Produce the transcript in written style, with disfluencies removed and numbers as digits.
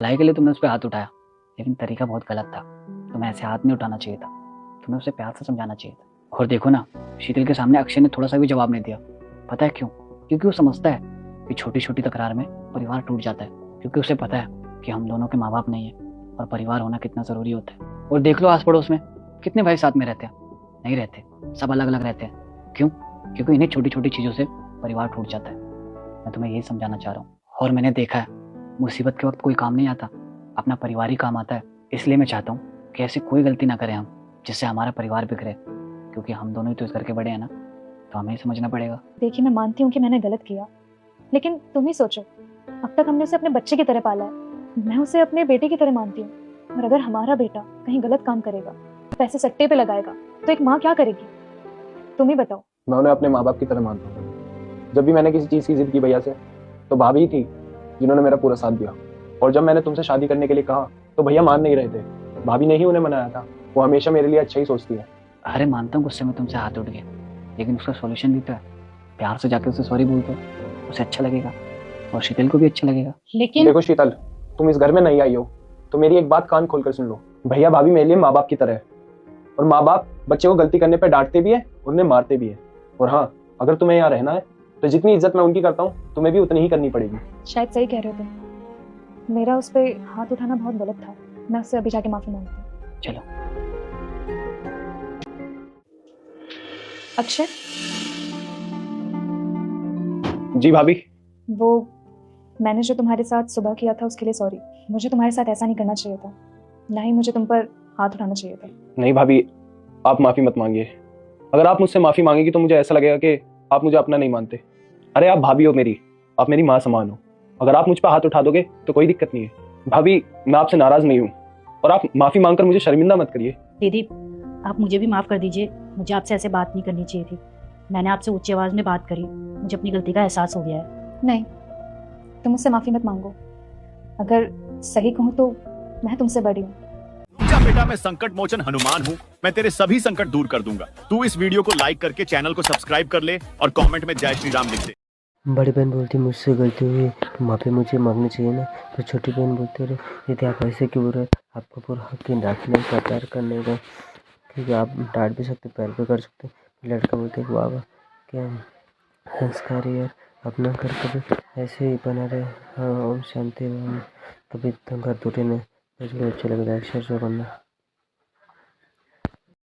भलाई के लिए तुमने उस पर हाथ उठाया, लेकिन तरीका बहुत गलत था। तुम्हें ऐसे हाथ नहीं उठाना चाहिए था, तुम्हें उसे प्यार से समझाना चाहिए था। और देखो ना, शीतल के सामने अक्षय ने थोड़ा सा भी जवाब नहीं दिया। पता है क्यों? क्योंकि वो समझता है कि छोटी छोटी तकरार में परिवार टूट जाता है। क्योंकि उसे पता है कि हम दोनों के माँ बाप नहीं है और परिवार होना कितना ज़रूरी होता है। और देख लो आस पड़ोस में कितने भाई साथ में रहते हैं? नहीं रहते, सब अलग अलग रहते हैं। क्यों? क्योंकि इन्हीं छोटी छोटी चीज़ों से परिवार टूट जाता है। मैं तुम्हें यही समझाना चाह रहा हूँ। और मैंने देखा है, मुसीबत के वक्त कोई काम नहीं आता, अपना परिवार ही काम आता है। इसलिए मैं चाहता हूँ कि ऐसी कोई गलती ना करें हम, जिससे हमारा परिवार बिखरे। क्योंकि हम दोनों ही तो इस घर के बड़े हैं ना, तो हमें ही समझना पड़ेगा। देखिए, मैं मानती हूँ कि मैंने गलत किया, लेकिन तुम ही सोचो, अब तक हमने उसे अपने बच्चे की तरह पाला है। मैं उसे अपने बेटे की तरह मानती हूँ, और अगर हमारा बेटा कहीं गलत काम करेगा, पैसे सट्टे पे लगाएगा, तो एक माँ क्या करेगी? तुम ही बताओ। मैं उन्हें अपने माँ बाप की तरह मानता हूँ। जब भी मैंने किसी चीज़ की जिद की भैया से, तो भाभी ही थी जिन्होंने मेरा पूरा साथ दिया। और जब मैंने तुमसे शादी करने के लिए कहा, तो भैया मान नहीं रहे थे। भाभी ने ही उन्हें मनाया था। वो हमेशा मेरे लिए अच्छा ही सोचती है। अरे मानता हूँ गुस्से में तुमसे हाथ उठ गए, लेकिन उसका सॉल्यूशन भी तो है। प्यार से जाके उसे सॉरी बोल दो, उसे अच्छा लगेगा और शीतल को भी अच्छा लगेगा। लेकिन देखो शीतल, तुम इस घर में नहीं आई हो, तो मेरी एक बात कान खोलकर सुन लो। भैया भाभी मेरे लिए माँ बाप की तरह है, और माँ बाप बच्चे को गलती करने पर डांटते भी है, उन्हें मारते भी है। और हाँ, अगर तुम्हें यहाँ रहना है, तो जितनी इज्जत मैं उनकी करता हूँ, तुम्हें भी उतनी ही करनी पड़ेगी। शायद सही कह रहे हो तुम। मेरा उस पर हाथ उठाना बहुत गलत था। मैं उससे अभी जाके माफी मांगती हूँ। चलो। अक्षय, जी भाभी। वो मैंने जो तुम्हारे साथ सुबह किया था उसके लिए सॉरी। मुझे तुम्हारे साथ ऐसा नहीं करना चाहिए था, ना ही मुझे तुम पर हाथ उठाना चाहिए था। नहीं भाभी, आप माफी मत मांगिए। अगर आप मुझसे माफी मांगेगी तो मुझे ऐसा लगेगा कि आप मुझे अपना नहीं मानते। अरे आप भाभी हो मेरी, आप मेरी माँ समान हो। अगर आप मुझ पर हाथ उठा दोगे तो कोई दिक्कत नहीं है। भाभी, मैं आपसे नाराज नहीं हूँ, और आप माफी मांगकर मुझे शर्मिंदा मत करिए। दीदी, आप मुझे भी माफ़ कर दीजिए। मुझे आपसे ऐसे बात नहीं करनी चाहिए थी। मैंने आपसे ऊंची आवाज़ में बात करी। मुझे अपनी गलती का एहसास हो गया है। नहीं, तुम मुझसे माफी मत मांगो। अगर सही कहूँ तो मैं तुमसे बड़ी हूँ। रुक जा बेटा, मैं संकट मोचन हनुमान हूँ। मैं तेरे सभी संकट दूर कर दूंगा। तू इस वीडियो को लाइक करके चैनल को सब्सक्राइब कर ले और कमेंट में जय श्री राम लिख दे। बड़ी बहन बोलती मुझसे गलती हुई, माफ़ी मुझे मांगनी चाहिए ना। तो छोटी बहन बोलती रहे, यदि आप ऐसे क्यों बोल रहे, आपको पूरा हक है डांटने का, प्यार करने का। क्योंकि आप डांट भी सकते, प्यार भी कर सकते। लड़का बोलते वाह वाह क्या संस्कारी है, अपना घर कभी ऐसे ही बना रहे। हाँ, ओम शांति। कभी तो घर टूटे नहीं। मुझे अच्छा लग रहा है, शेयर करना।